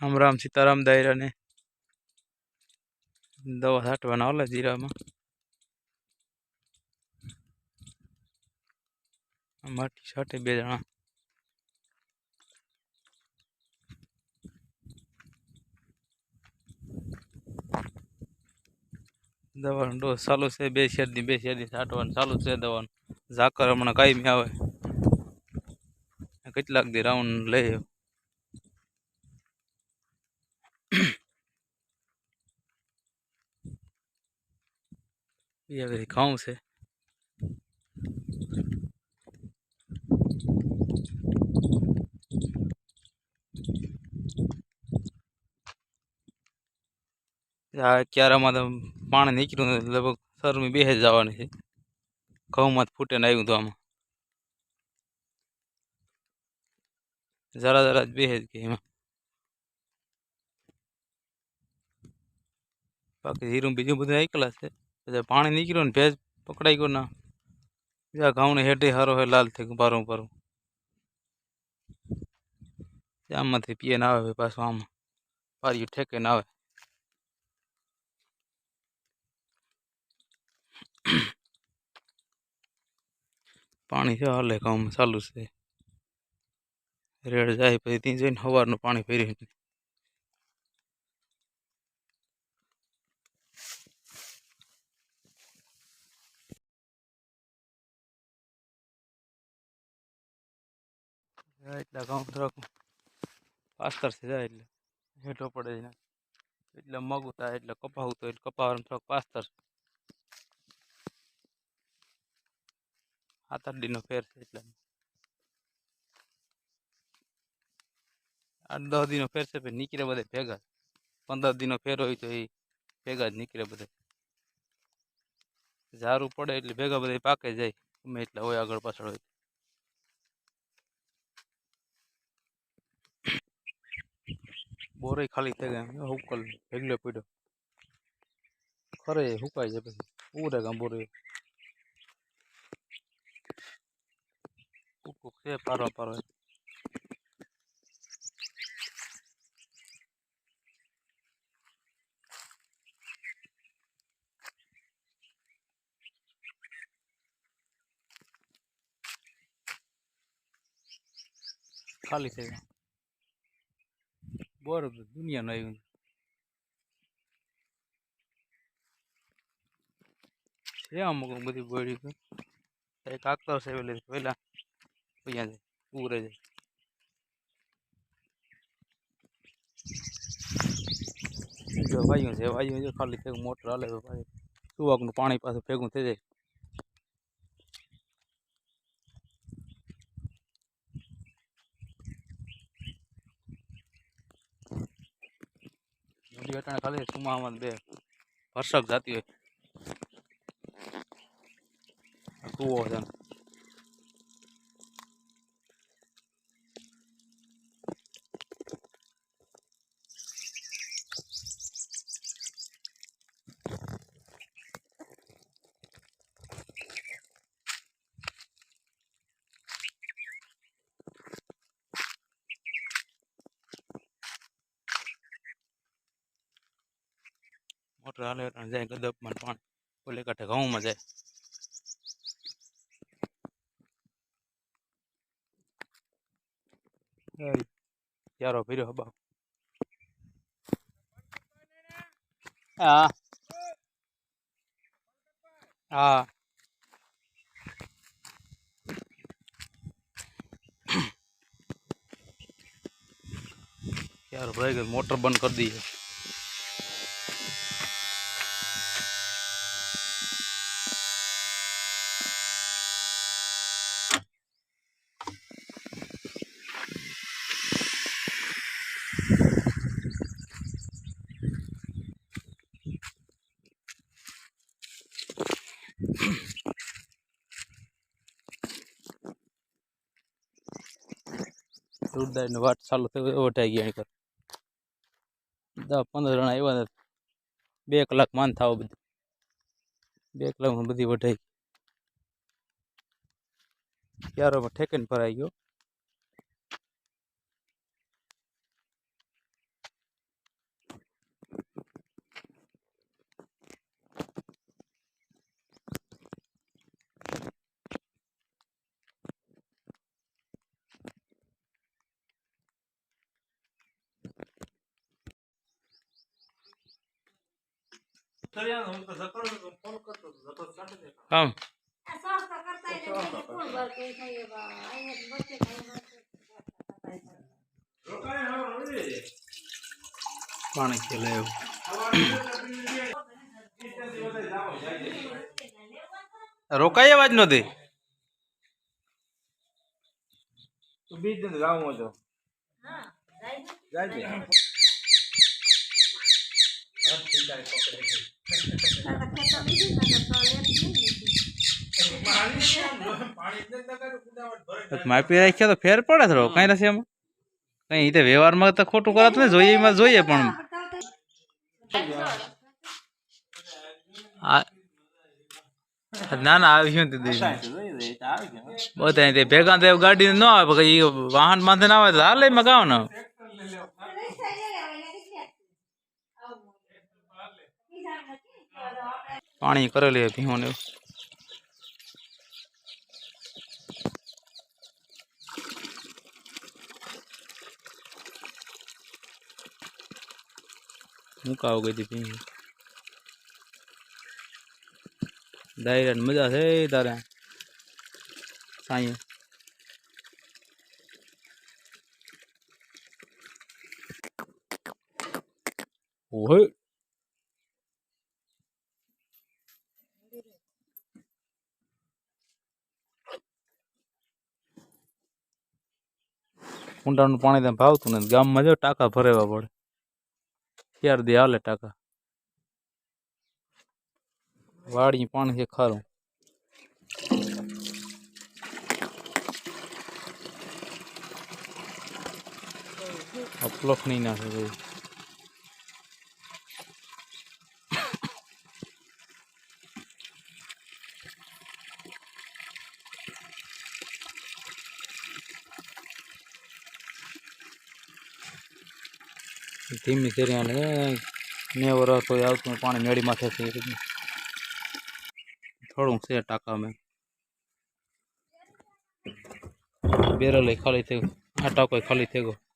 राम सीताराम दायरा ने दवा छाटवाना ओला जीरा में माटी छाटे बे जना दवा डोज चालू से बे शेर छाटवान चालू से दवा झाकर हमणा काई में आवे કેટલાક દી રાઉન્ડ લઈ ये खाऊं से क्याराમાં તો પાણી નીકળ્યું લગભગ શરૂ બેસી જવાની છે ઘઉંમાં ફૂટે ને આવ્યું તો આમાં જરા જરા જ બેસે જ કે એમાં બાકી જીરું બીજું બધું આઈકલા છે પછી પાણી નીકળ્યું ને ભેજ પકડાઈ ગયો ના બીજા ઘઉંને હેઠે હારો હે લાલ થઈ ગયું પારું પારું આમાંથી પીએ ના આવે પાછું આમાં પારિયું ઠેકે ના આવે પાણી છે હાલે ઘઉંમાં ચાલુ છે રેડ જાય પછી ત્યાં જઈને સવારનું પાણી ભરી એટલા ઘઉં થોડાક પાસ્તર છે જાય એટલે હેઠો પડે છે એટલે મગું થાય એટલે કપાવું તો એટલે કપાવાનું થોડાક પાસ્તર 7-8 દી નો ફેર છે એટલે 8-10 દી નો ફેર છે પછી નીકળે બધે ભેગા 15 દી નો ફેર હોય તો એ ભેગા જ નીકળે બધે ઝારું પડે એટલે ભેગા બધા પાકે જાય ગમે એટલા હોય આગળ પાછળ હોય બોરે ખાલી થઈ ગયા હુકલ ભેગલો પડ્યો ખરે હુકાઈ જાય પછી ઉરે ગામ બોરે કુક છે પારો પારો ખાલી થઈ ગયા બોર દુનિયાનું આવ્યું છે અમુક બધી બોડી એક આગતા છે પેલા અહીંયા જાય ઉરે જાય જો વાયુ છે ખાલી થઈ મોટર હાલે ભાઈ સુવાકનું પાણી પાછું ભેગું થઈ જાય નદી અટાણે ખાલી સુમામાં બે ભરસક જાતી હોય કૂવો છે મોટર હાલે અટાણે જાય ગદપમાં પાણી ઓલે કાંઠે ઘઉંમાં જાય ક્યારો ભર્યો હબા હા હા ક્યારો ભરાઈ ગયો મોટર બંધ કરી દઈએ દૂરદારની વાત ચાલુ થઈ વટાઈ ગયા 10-15 જણા આવ્યા 2 કલાક માન થાવ બધી 2 કલાકમાં બધી વટાઈ ક્યારો ઠેકીને ભરાઈ ગયો આમ પાણી ખેલે એવું રોકાય અવાજ નથી બીજ ને ગામમાં જો જાય છે માપી રાખ્યા તો ફેર પડે થોડો કઈ નથી એમાં કઈ રીતે વ્યવહારમાં તો ખોટું કરત ને જોઈએ એમાં જોઈએ પણ ના ના આવ્યું બધા ભેગા તો ગાડી ન આવે પછી વાહન માંથે ના આવે તો હાલે એમાં ગાવ ને પાણી કરેલી ભીહોને મુકાવ ગઈ હતી ભીહ દાયરા મજા છે તારે સાંઈ ઓહે ઊંડાનું પાણી ત્યાં ભાવતું નથી ગામમાં જો ટાંકા ભરેવા પડે ત્યાર દી હાલે ટાંકા વાડી પાણી છે ખારું અપલોક નહીં નાખે ભાઈ ધીમી ધીરે હાલે ને વરસ કોઈ આવતું પાણી મેળી માથે થોડું છે ટાંકામાં બેરલ ખાલી થયું આ ટાંકો ખાલી થઈ ગયો